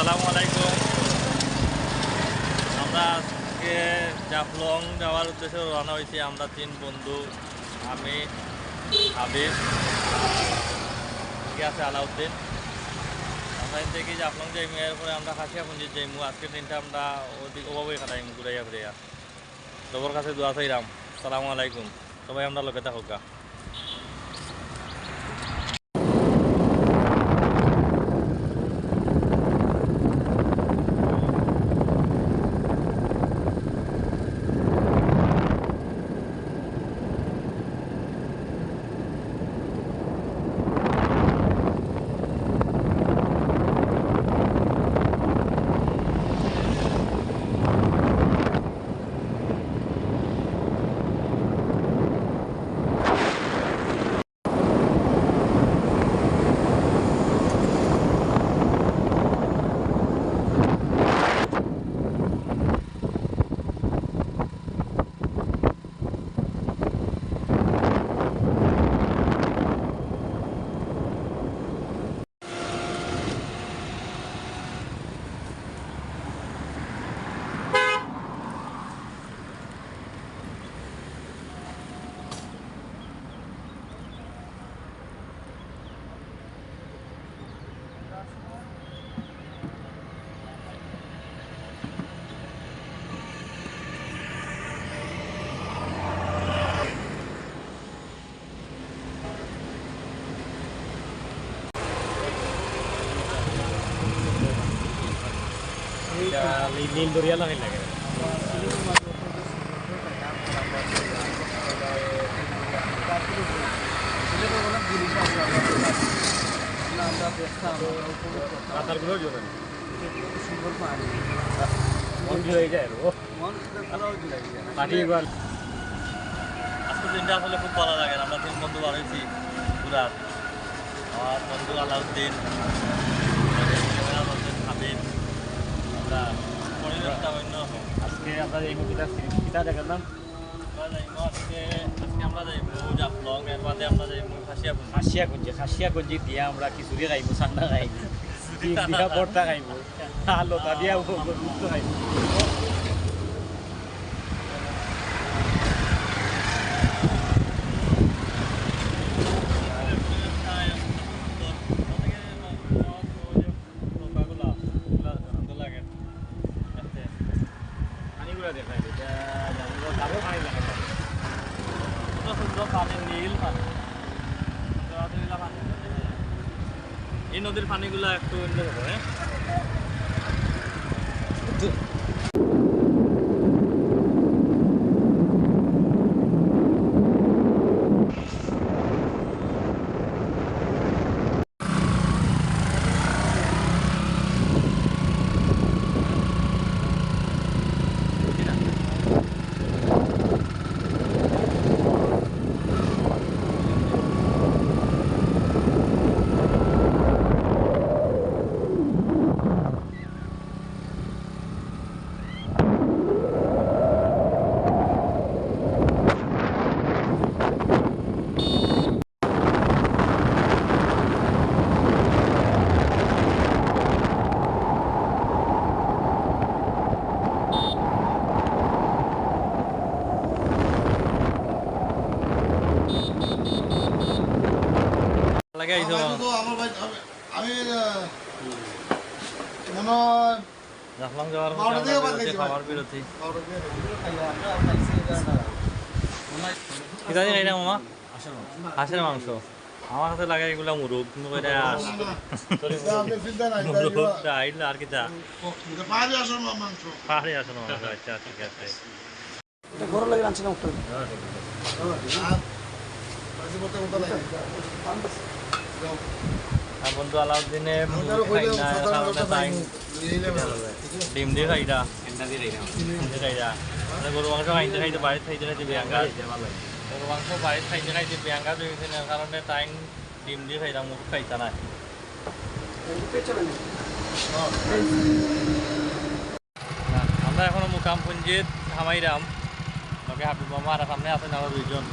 আসসালামু আলাইকুম। আমরা আজকে জাফলং যাওয়ার উদ্দেশ্যে রওনা হয়েছি। আমরা 3 বন্ধু, আমি, হাবিব, আছে আলাউদ্দিন। আমরা এখান থেকে জাফলং যাইমু, এরপরে আমরা খাসিয়াপুঞ্জি যাইমু। আজকের দিনটা আমরা ওভাবেই কাটাইমু ঘুরাইয়া ফিরাইয়া। সবার কাছে দোয়া চাইলাম। আসসালামু আলাইকুম, সবাই আমরা লোকে থাকুক। নীল দরিয়া লাগে লাগে পাতারগুলো জোরেন মন হয়ে যায় পাটি গল। আজকের দিনটা আসলে খুব ভালো লাগে। আমরা 3 বন্ধু বার হয়েছি ঘুরার। আমার বন্ধু আলাউদ্দিন, হাবিব। আমরা পরিবেশটা অন্যরকম। আজকে আমরা এই মুভিটা দেখালাম। আজকে আমরা যাইব জাফলং, এর বাদে আমরা যাইব খাসিয়াকুঞ্জি দিয়ে আমরা খিচুড়ি খাইব, ঠান্ডা খাইব, দিয়া ভর্তা খাইব, লতা দিয়া গুপ্ত খাইব। এই নদীর পানিগুলো একটু অন্যরকম। জাফলং যাওয়ার খাবার বিরতি মামা হাঁসের মাংস। আমার কাছে লাগে এগুলো মুরগ, কিন্তু আইল আর কি পাহাড়ি আসল মাংস। আচ্ছা ঠিক আছে। বন্ধু আলাউদ্দিনে ডিম দিয়ে খাইটা গরু মাংস খাইতে খাইতে বাড়িতে খাইতে খাইতে বেয়াঙ্গা, গরু মাংস বাড়িতে খাইতে খাইতে বেয়াঙ্গা দিয়েছে, কারণে তাই ডিম দিয়ে খাইতা, মুখ খাইতা না। আমরা এখনো মুকামপুঞ্জিত হামাইরাম, লগে হাবিব মামা আর সামনে আছেন আরো 2 জন।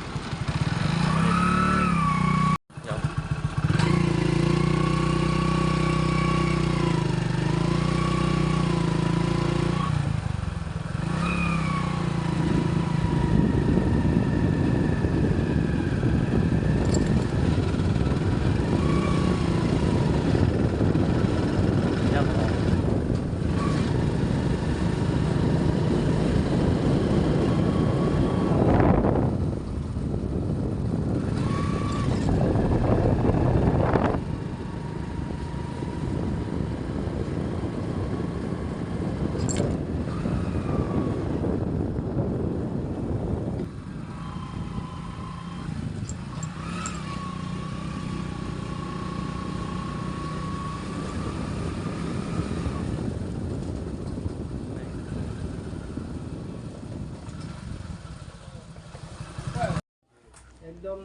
একদম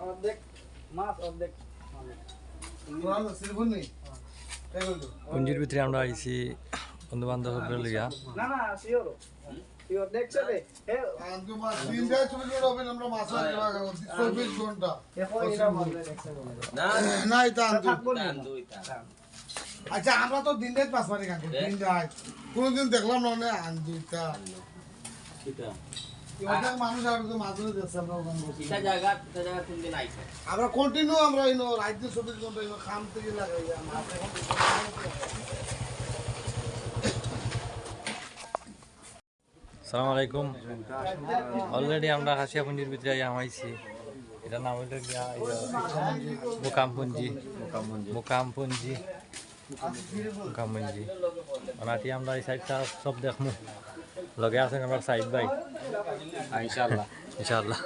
অর্ধেক মাছ অর্ধেক পুঞ্জির ভিতরে আমরা আইছি বন্ধু বান্ধব লিগা না না শিওর শিওর দেখছে রে হে না এটা থাকবো না আচ্ছা আমরা তো দিন রাত মাছ মারি খান দিন রাত কোনদিন দেখলাম না মানে আন দুইটা মানুষ আর মাছ ধরে দেখছে আমরা ওখানে বসে আমরা কন্টিনিউ আমরা ইনো রাত 24 ঘন্টা ইনো খাম থেকে লাগাই মাছ এখন আসসালামু আলাইকুম অলরেডি আমরা খাসিয়া পুঞ্জির ভিতরে আমাইছি এটা নাম হইল গিয়া মুকামপুঞ্জি মুকামপুঞ্জি অনাটি আমরা এই সাইডটা সব দেখমু লগে আছেন আমার সাইড ভাই ইনশাআল্লাহ ইনশাআল্লাহ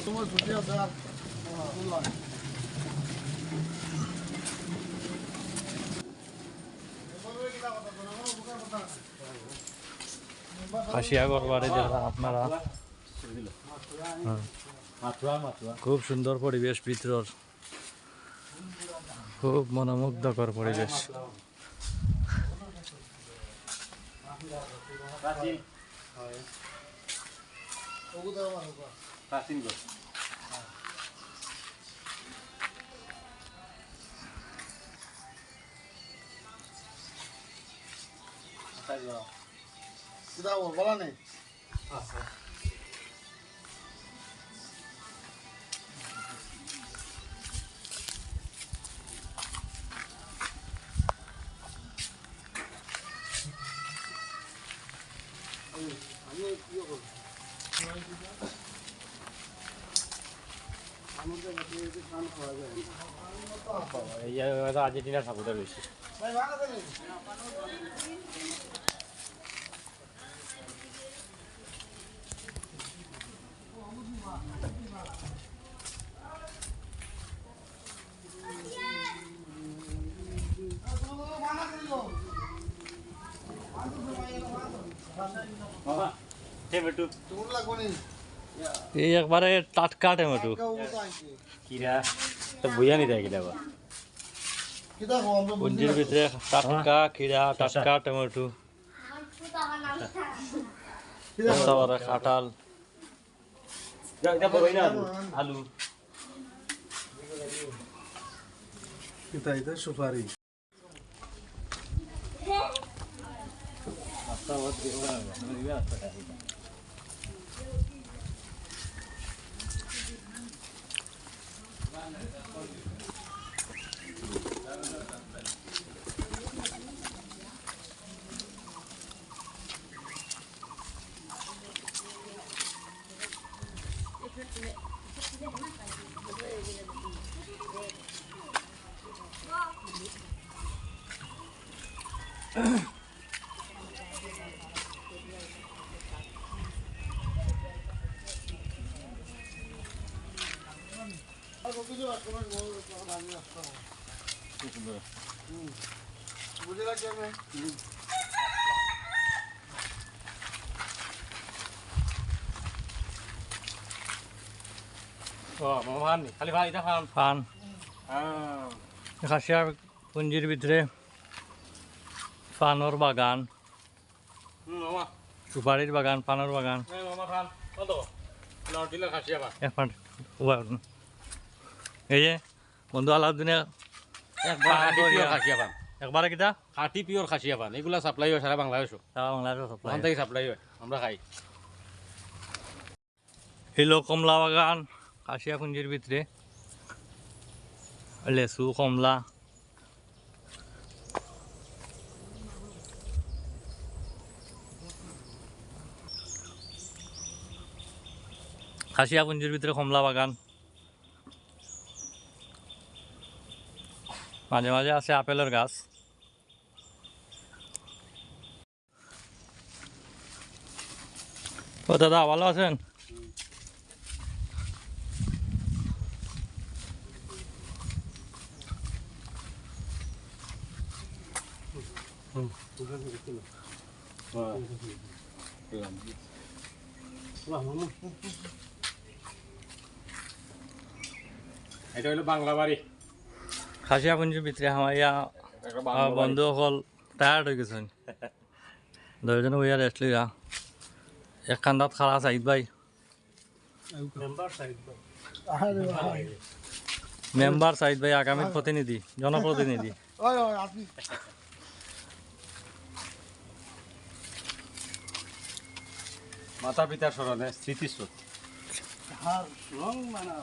তোমার ছুটি আছে আর খাসিয়া করবারে যারা আপনারা খুব সুন্দর পরিবেশ ভিতর খুব মনোমুগ্ধকর পরিবেশ বলা নেই আর্জেন্টিনার সাপোর্টার বেশি এই একবারে টাটকা টমেটো কিরা বইয়া নি দেয় কিরা পুঞ্জির ভিতরে টাটকা খিরা টাটকা টমেটো কাঁঠাল আলু এটা সুপারি বুঝে রাখছি আমি খালি ভাই ফান খাসিয়া পুঞ্জির ভিতরে পানর বাগান সুপারির বাগান পানর বাগান এই যে বন্ধু আলাউদ্দিনে একবারে কিটা খাঁটি পিওর খাসিয়া পান এগুলা সাপ্লাই হয় সারা বাংলাদেশও সারা বাংলাদেশ ওখান থেকে সাপ্লাই হয় আমরা খাই হিলো কমলা বাগান খাসিয়া পুঞ্জির ভিতরে লেসু কমলা খাসিয়া পুঞ্জির ভিতরে কমলা বাগান মাঝে মাঝে আছে আপেলের গাছ। ও দাদা ভালো আছেন? এটা হলো বাংলা বাড়ি। খাসিয়াপুঞ্জির ভিতরে হামাইয়া বন্ধু সকল টায়ার্ড হয়ে গেছেন, দুজনে বইয়া রেস্ট লইয়া। এক কান্দাত খাড়া সাইদ ভাই, মেম্বার সাইদ ভাই আগামীর প্রতিনিধি, জনপ্রতিনিধি। ওই ওই আপনি মাতা পিতার স্মরণে স্মৃতিস্রোত। হার রং মানা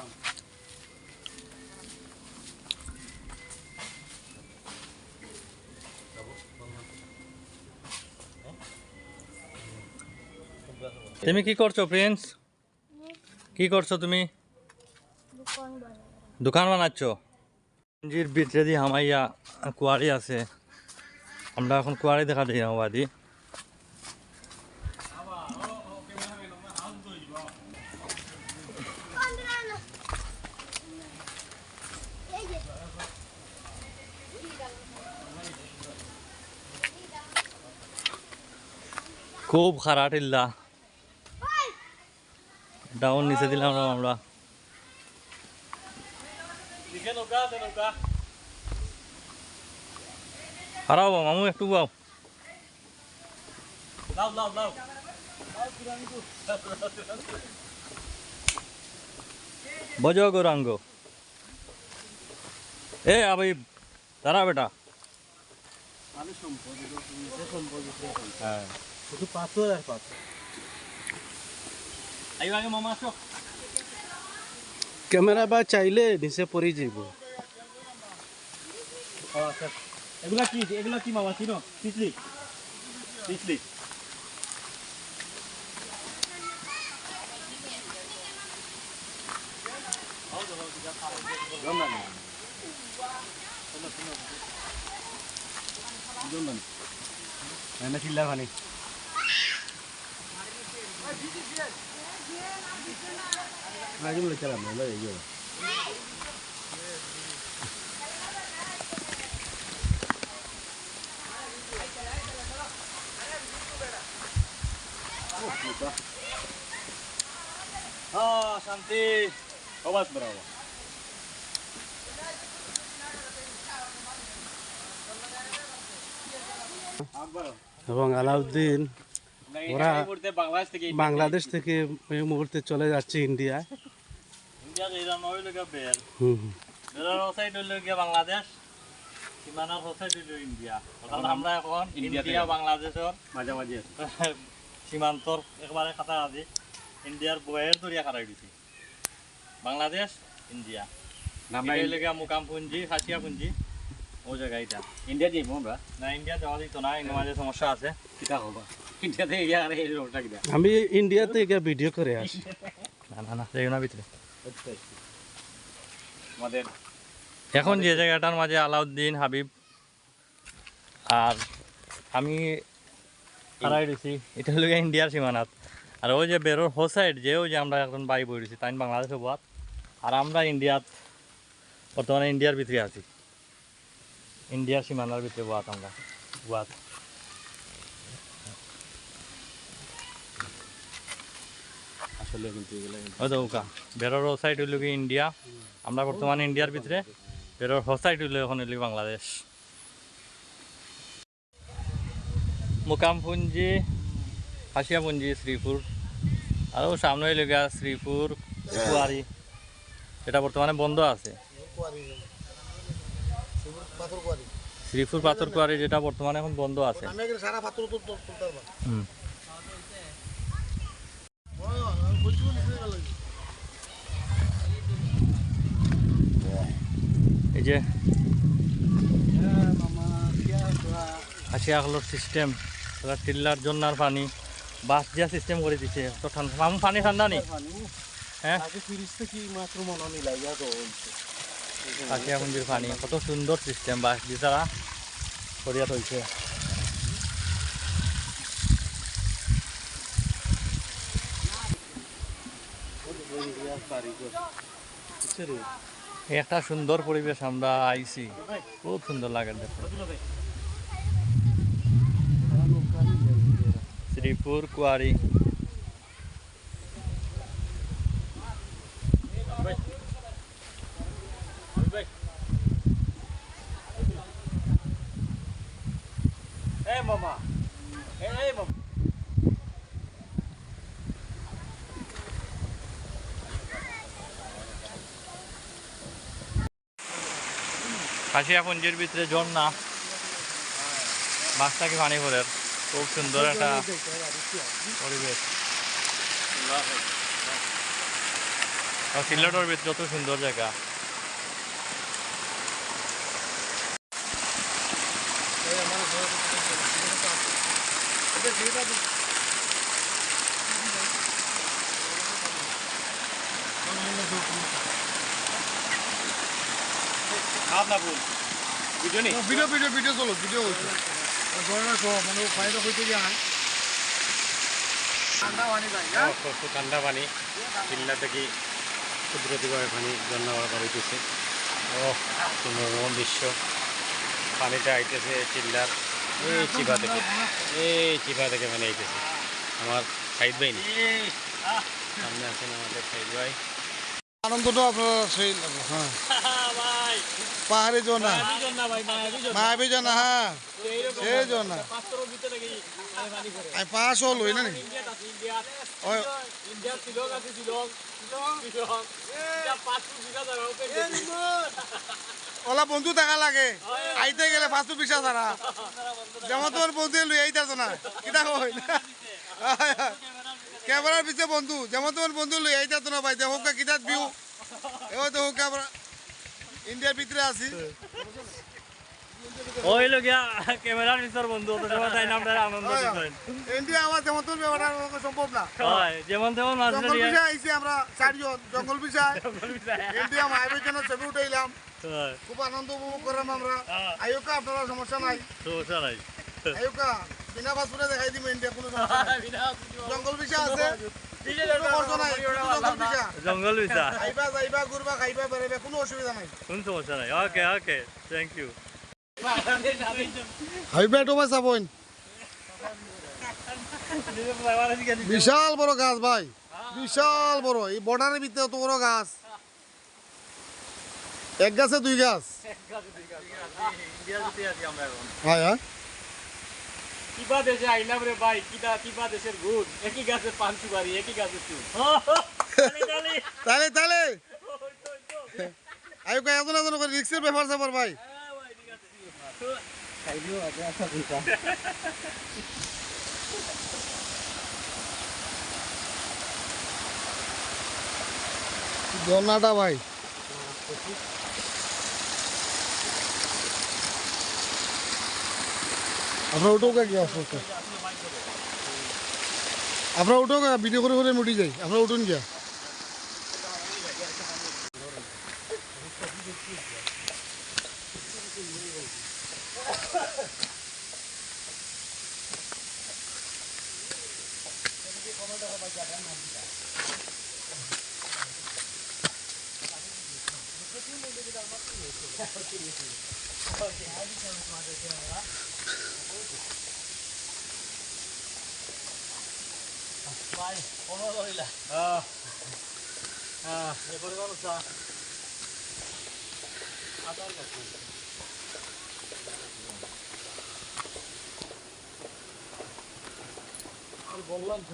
তুমি কি করছো প্রিন্স? কি করছো তুমি? দোকান বানাচ্ছ? পুঞ্জির ভিতরে দিয়ে হামাইয়া কুয়ারি আছে, আমরা এখন কুয়ারি দেখা দিই বাদি। খুব খারাপ টিল্লা, ডাউন নিচে দিলাম আমরা। হারাও মামু একটু বাও, বজো গৌরাঙ্গ। এ আবি দাঁড়া বেটা। হ্যাঁ শুধু পাথর আর পাথর। আইও আগে মামা আসো। ক্যামেরা বা চাইলে নিচে পড়ে যাইব। এগুলা কি, এগুলা কি মামা চিনো? তিতলি, তিতলি। চিল্লা পানি। শান্তি। Obat berapa? এবং আলাউদ্দিন ওরা বাংলাদেশ থেকে এই মুহূর্তে চলে যাচ্ছে ইন্ডিয়ায়। ইন্ডিয়া এরা নয় লোক বের। হুম বেরার সাইড হইল গিয়া বাংলাদেশ, সীমানার সাইড হইল ইন্ডিয়া। অর্থাৎ আমরা এখন ইন্ডিয়া বাংলাদেশের মাঝামাঝি সীমান্তর একবারে খাতা আছে। ইন্ডিয়ার বয়ের দরিয়া খারাই দিছি। বাংলাদেশ ইন্ডিয়া আমরা হইল গিয়া মুকামপুঞ্জি, খাসিয়াপুঞ্জি, ও জায়গা এটা। ইন্ডিয়া যাইব আমরা। না ইন্ডিয়া যাওয়া দিত না, ইন্ডিয়া মাঝে সমস্যা আছে। কিতা হবা ইন্ডিয়াতে গিয়া আর এই রোডটা কিতা। আমি ইন্ডিয়াতে গিয়ে ভিডিও করে আসি। না না না যাইও না ভিতরে। আমাদের এখন যে জায়গাটার মাঝে আলাউদ্দিন, হাবিব আর আমি হারাই দিছি, এটা হলো গিয়া ইন্ডিয়ার সীমানাত। আর ওই যে বেরোর হো সাইড যে ওই যে আমরা এখন বাই বই দিছি, তাই বাংলাদেশে বাদ। আর আমরা ইন্ডিয়াত বর্তমানে ইন্ডিয়ার ভিতরে আছি, ইন্ডিয়ার সীমানার ভিতরে বাদ আমরা বাদ। আসলে কিন্তু এগুলা ওই তো ওকা বেরোর হো সাইড হইল গিয়ে ইন্ডিয়া, আমরা বর্তমানে ইন্ডিয়ার ভিতরে। বেরোর হো সাইড হইল এখন হইল বাংলাদেশ। মুকামপুঞ্জি, খাসিয়াপুঞ্জি, শ্রীপুর, আরও সামনে হইল গিয়া শ্রীপুর কুয়ারি, এটা বর্তমানে বন্ধ আছে। শ্রীপুর পাথর কুয়ারি যেটা বর্তমানে এখন বন্ধ আছে। সারা পাথর তুলতে পারবা। হুম। এই যে খাসিয়াখলোর সিস্টেম, টিল্লার জন্য আর পানি বাস দিয়া সিস্টেম করে দিছে। তো ঠান্ডা মামু, পানি ঠান্ডা নি? হ্যাঁ আগে 30 থেকে মাত্র মনে মিলাইয়া তো হইছে। কাশিয়া মন্দির পানি কত সুন্দর সিস্টেম বাস বিচারা করিয়া তৈছে একটা সুন্দর পরিবেশ আমরা আইছি খুব সুন্দর লাগে দেখো Sreepur Kuari Hey mama. Hey mama. Kashia পুঞ্জির ভিতরে ঝর্ণা মাছটাকে পানি ভরে খুব সুন্দর একটা পরিবেশ সিলেটের ভিতরে যত সুন্দর জায়গা আপনার ভুল ভিডিও নেই ভিডিও চলো ভিডিও হচ্ছে মানে পানিটা হইতে গিয়ে ঠান্ডা পানি চিল্লা থেকে কুদরতিভাবে পানি ঝর্ণা বার হইতেছে ও সুন্দর দৃশ্য পানিটা আইতেছে চিল্লার এই চিপা থেকে মানে আইতেছে আমার সাইদ ভাই নেই সামনে আছেন আমাদের সাইদ ভাই আনন্দটা আপনারা সেই হ্যাঁ পাহাড়ি জোনা মায়াবী জোনা হ্যাঁ সেই জোনা আমি 500 লই না নি ওলা বন্ধু টাকা লাগে আইতে গেলে 520 ছাড়া যেমন তোমার বন্ধু লই আইতার না কিটা কই ক্যামেরার পিছে বন্ধু যেমন তোমার বন্ধু লই আইতার না ভাই দেখো কিটাত ভিউ এও দেখো ক্যামেরা ইন্ডিয়ার ভিতরে আছি ওই লগিয়া ক্যামেরার ভিতর বন্ধু তো সবাই তাই নামটা আনন্দ দিছেন ইন্ডিয়া আমার যেমন তোর ব্যবহার সম্ভব না হয় যেমন তেমন মাছ জঙ্গল ধরিয়া বিষয় আইছি আমরা চারজন জঙ্গল বিষয় ইন্ডিয়া মায়াবীর জন্য ছবি উঠাইলাম খুব আনন্দ উপভোগ করলাম আমরা আয়োকা আপনারা সমস্যা নাই সমস্যা নাই আয়োকা বিনা পাসপোর্টে দেখাই দিব ইন্ডিয়া কোনো সমস্যা নাই জঙ্গল বিষয় আছে জঙ্গল ভিসা আইবা যাইবা ঘুরবা খাইবা বেড়াইবা কোনো অসুবিধা নাই কোন সমস্যা নাই ওকে ওকে থ্যাংক ইউ হাইবা টোমা সাবন বিশাল বড় গাছ ভাই বিশাল বড় এই বর্ডারের ভিতরে তো বড় গাছ এক গাছে দুই গাছ হ্যাঁ হ্যাঁ কিবা দেশে আইলাম রে ভাই কিবা দেশের গুড় একই গাছের পান সুপারি একই গাছের চুল তাহলে তাহলে আয়ো কা এজন এজন করে রিক্সের ব্যাপার স্যাপার ভাই ঝর্ণাটা ভাই আপনার উঠোকা কি অবস্থা আপনার উঠোকা ভিডিও করে করে উঠি যাই আপনার উঠুন গিয়া ভাই কোনো রইলা এ পরিমাণ উঠা আতার কাছে বললাম তো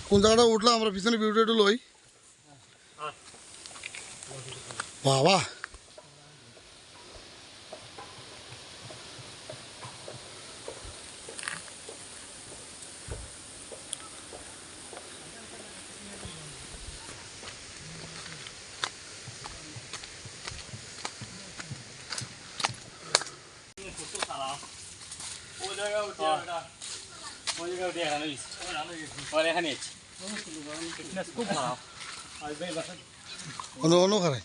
কোন জায়গাটা উঠলাম আমরা পিছনে ভিউটা একটু লই বাবা ওই জায়গায় উঠে এখানে পরে এখানে ফিটনেস খুব খারাপ আর ভাই বাসা অন্য খারাই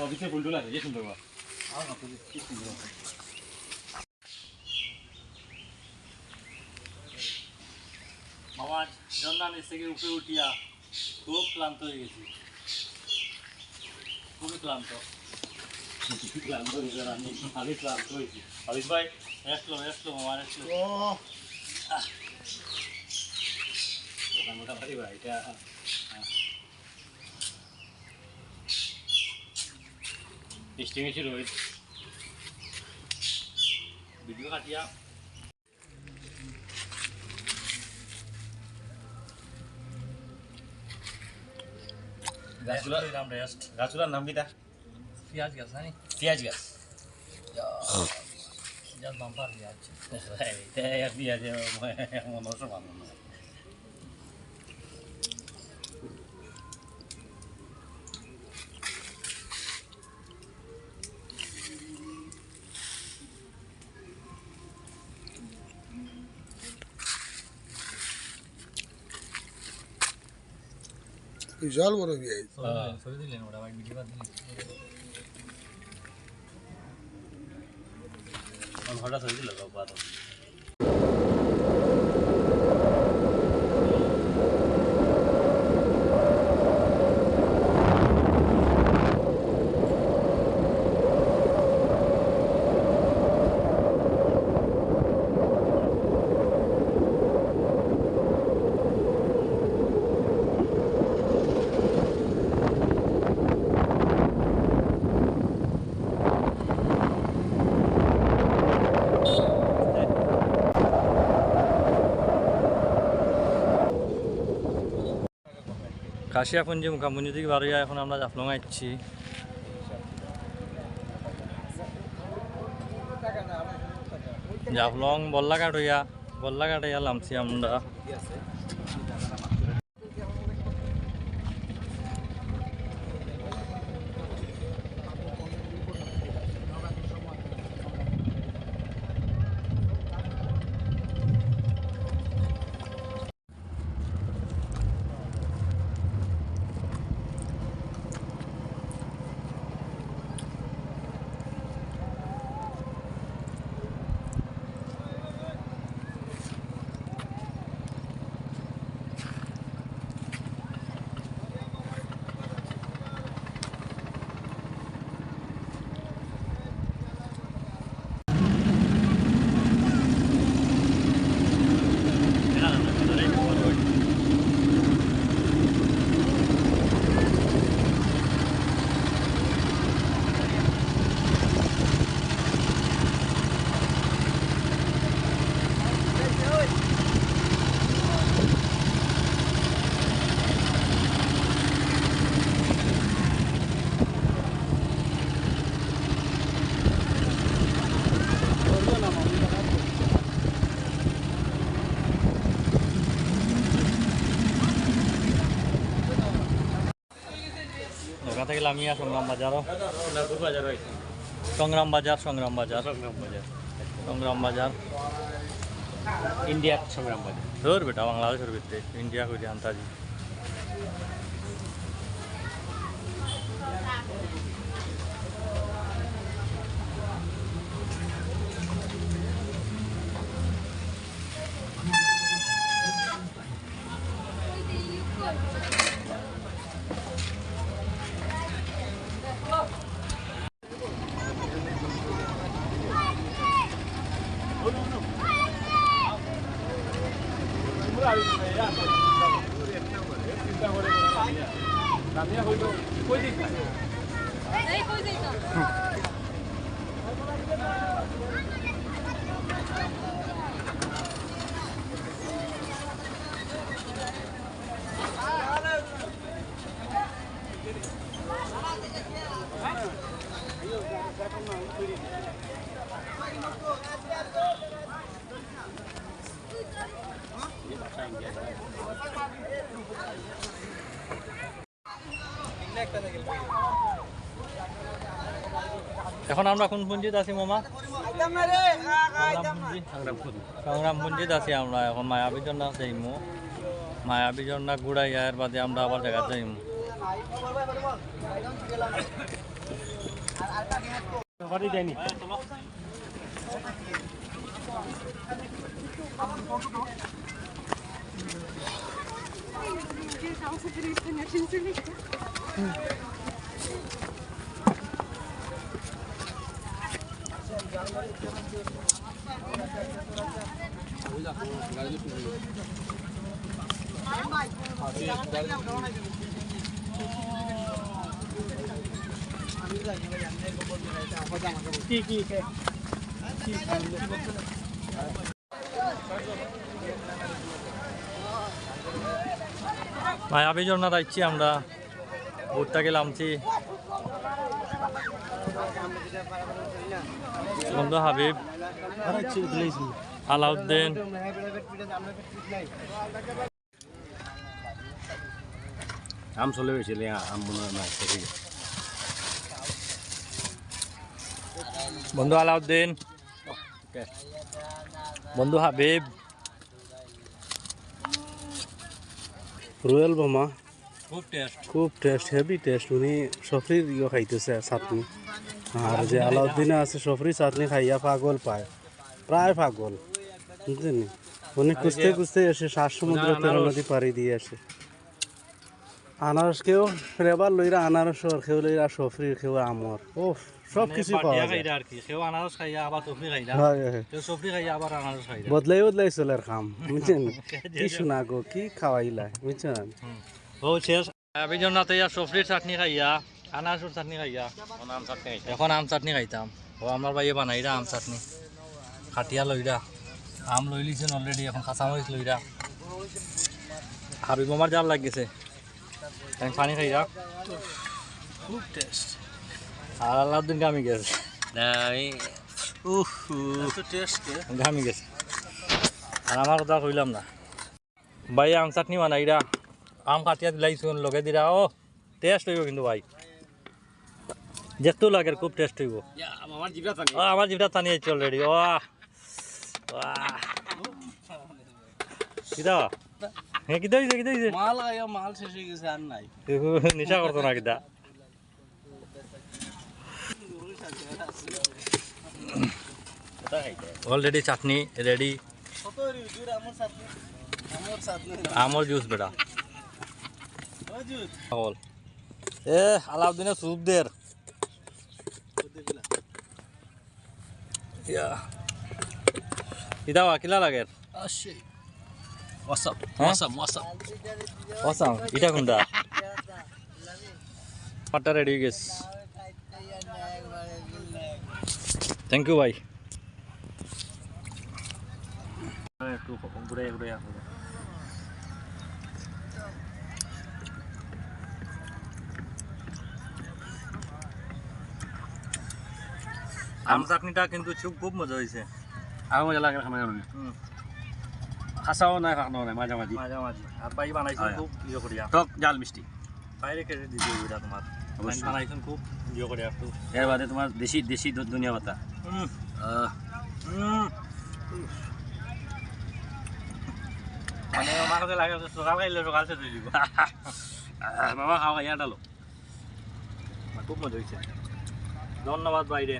অফিসে ফুলটুল আছে যে সুন্দর বাবা জন্নান এসে উপরে উঠিয়া খুব ক্লান্ত হয়ে গেছি খুবই ক্লান্ত ক্লান্ত হয়েছে আমি ক্লান্ত হয়েছি অফিস ভাই আসলো মামার আসলো মোটামুটি ভাই এটা ডিস্টিংশন রোহিত ভিডিও কাটিয়া গাছগুলোর নাম কিটা পেঁয়াজ গাছ জানি পেঁয়াজ গাছ পেঁয়াজ বাম্পার পেঁয়াজ পেঁয়াজ মনে সমান বিশাল বড় পেঁয়াজ ছবি দিলেন ওটা আমার ভিডিও দিলেন হঠাৎ হয়েছিল বাবা কাশিয়াপুঞ্জি মুখাপুঞ্জি থেকে বারোয়া এখন আমরা জাফলং আসছি জাফলং বল্লাঘাট হইয়া নামছি আমরা ওখান থেকে লামিয়া সংগ্রাম বাজারও সংগ্রাম বাজার ইন্ডিয়ার সংগ্রাম বাজার ধর বেটা বাংলাদেশের ভিতরে ইন্ডিয়া কই আন্তাজি এখন আমরা কোন পুঞ্জিত আছি মামা? সংগ্রাম পুঞ্জিত আছি আমরা এখন মায়াবী ঝর্ণা যাইমু মায়াবী ঝর্ণা ঘুরাই এর বাদে আমরা আবার জায়গা যাইমু মায়াবী ঝর্ণা যাচ্ছি আমরা ঘুরতে গেলামছি বন্ধু হাবিব আলাউদ্দিন আম চলে গৈছিলে আম বনোৱা নাই বন্ধু আলাউদ্দিন বন্ধু হাবিব রয়্যাল বোমা খুব টেস্ট খুব টেস্ট হেভি টেস্ট উনি সফরির ইয়ে খাইতেছে চাটনি আর যে আলাউদ্দিনে আছে সফরি চাটনি খাইয়া পাগল পায় প্রায় পাগল বুঝলেন উনি খুঁজতে খুঁজতে এসে 7 সমুদ্র 13 নদী পাড়ি দিয়ে আসে আনারস কেউ ফ্লেভার লইরা আনারস কেউ লইরা সফরি কেউ আমর ও সব কিছু পাওয়া যায় আর কি কেউ আনারস খাইয়া আবার সফরি খাইয়া কেউ সফরি খাইয়া আবার আনারস খাইয়া বদলাই বদলাই চলের খাম বুঝছেন কি শোনা গো কি খাওয়াইলা বুঝছেন ও শেষ মায়াবী ঝর্ণাতে সফরির চাটনি খাইয়া আনারসের চাটনি খাইয়া এখন আম চাটনি খাইতাম ও আমার ভাইয়ে বানাইরা আম চাটনি খাটিয়া লইরা আম লই লিছেন অলরেডি এখন কাঁচামরিচ লইরা হাবিব আমার জাল লাগিছে পানি খাইরা খুব টেস্ট আর আলাউদ্দিন গামি গেছে টেস্ট ঘামি গেছে আর আমার কথা কইলাম না ভাই আম চাটনি বানাইরা আম কাটিয়া দিলাইছুন লগে দিরা ও টেস্ট হইব কিন্তু ভাই যেতো লাগে খুব টেস্ট হইব আমার জিভটা টানি আইছে অলরেডি ও কিদা হে কিদা হইছে মাল আয়া মাল শেষ হয়ে গেছে আর নাই নিশা করতো না কিদা অলরেডি চাটনি রেডি আমর জুস বেটা এ আলাউদ্দিনের স্যুপ দের কিদা কিলা লাগে অসাম এটা কোনটা পাটা রেডি হয়ে গেছে থ্যাংক ইউ ভাই একটু ঘুরে ঘুরে আম চাটনিটা কিন্তু খুব মজা হয়েছে আৰু মজা লাগে খানা খাচাও নাই খানাও নাই মাঝামাঝি মাঝামাঝি আর ভাই বানাইছেন খুব ইয়ে করিয়া টক জাল মিষ্টি বাইরে কেটে দিতে ওইটা তোমার বানাইছেন খুব ইয়ে করিয়া একটু এর বাদে তোমার দেশি দেশি ধনিয়া পাতা মানে আমার কাছে লাগে সকাল খাইলে সকাল শেষ হয়ে যাব মামা খাওয়া ইয়ার ডালো খুব মজা হয়েছে ধন্যবাদ বাইরে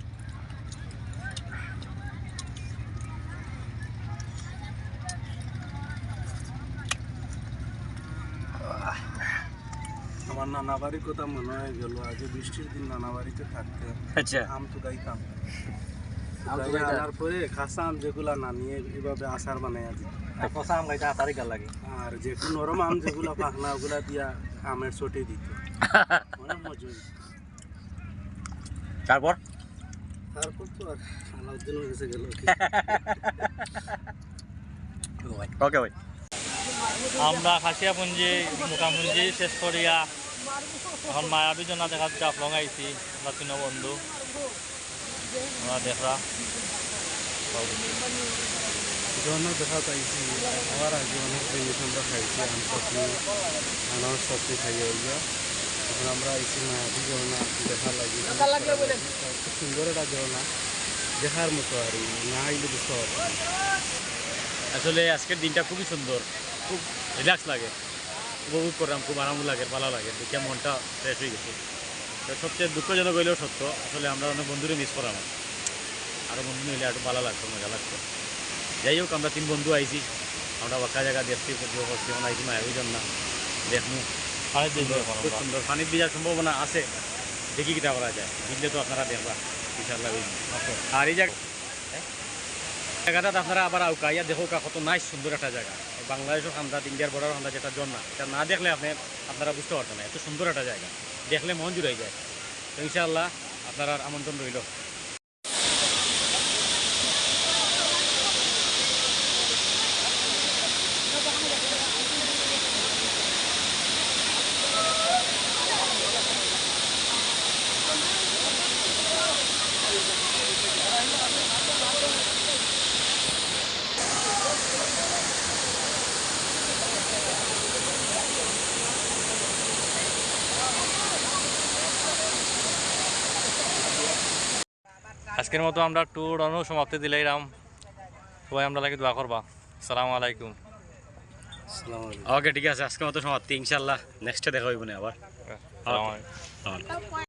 আমার নানা বাড়ির কথা মনে হয়ে গেল আজ বৃষ্টির দিন নানা বাড়িতে থাকতে আচ্ছা আম তো গাইতাম আনার পরে কাঁচা আম যেগুলা না নিয়ে এভাবে আচার বানাই আছে কষা আম খাইতে আচারই গাল লাগে আর যে নরম আম যেগুলা পাখনা ওগুলা দিয়া আমের চটে দিত অনেক মজা হয়েছে তারপর তারপর তো আর আলাউদ্দিন এসে গেল ওকে ভাই আমরা খাসিয়াপুঞ্জি মোকামপুঞ্জি শেষ করিয়া এখন মায়াবী জনা দেখা জাফলং আইছি আমরা তিন বন্ধু আমরা দেখরা ধরনের দেখা পাইছি আমার আগে অনেক জিনিস আমরা খাইছি আম চটনি আনারস চটনি খাইয়া এখন আমরা আইছি মায়াবী ঝর্ণা দেখার লাগি খুব সুন্দর একটা ঝর্ণা দেখার মতো আর না আইলে বুঝতে পারবো না। আসলে আজকের দিনটা খুবই সুন্দর, খুব রিল্যাক্স লাগে, উপভোগ করলাম, খুব আরাম লাগে, ভালো লাগে, দেখে মনটা ফ্রেশ হয়ে গেছে। তো সবচেয়ে দুঃখজনক হইলেও সত্য, আসলে আমরা অনেক বন্ধুরে মিস করাম, আরও বন্ধু নিলে একটু ভালো লাগতো, মজা লাগতো। যাই হোক, আমরা 3 বন্ধু আইছি, আমরা বাক্কা জায়গা দেখছি, এখন আইছি মায়াবী ঝর্ণা দেখমু, খুব সুন্দর। পানির ভিজার সম্ভাবনা আছে, দেখি কিটা করা যায়, বুঝলে তো আপনারা দেখবা ইনশাআল্লাহ। আর এই জায়গাটা আপনারা আবার আউকাইয়া দেখো কত নাইস সুন্দর একটা জায়গা। বাংলাদেশও খান্দা, ইন্ডিয়ার বর্ডার খান্দা যেটা ঝর্ণা, এটা না দেখলে আপনারা বুঝতে পারতেন না, এত সুন্দর একটা জায়গা, দেখলে মন জুড়ে যায়। তো ইনশাআল্লাহ আপনারা আমন্ত্রণ রইল। আজকের মতো আমরা ট্যুর সমাপ্তি দিলাম। সবাই আমরা লাগে দোয়া করবা। আসসালামু আলাইকুম। আসসালামু আলাইকুম। ওকে, ঠিক আছে, আজকের মতো সমাপ্তি। ইনশাআল্লাহ নেক্সটে দেখা হইব না আবার। আসসালামু আলাইকুম।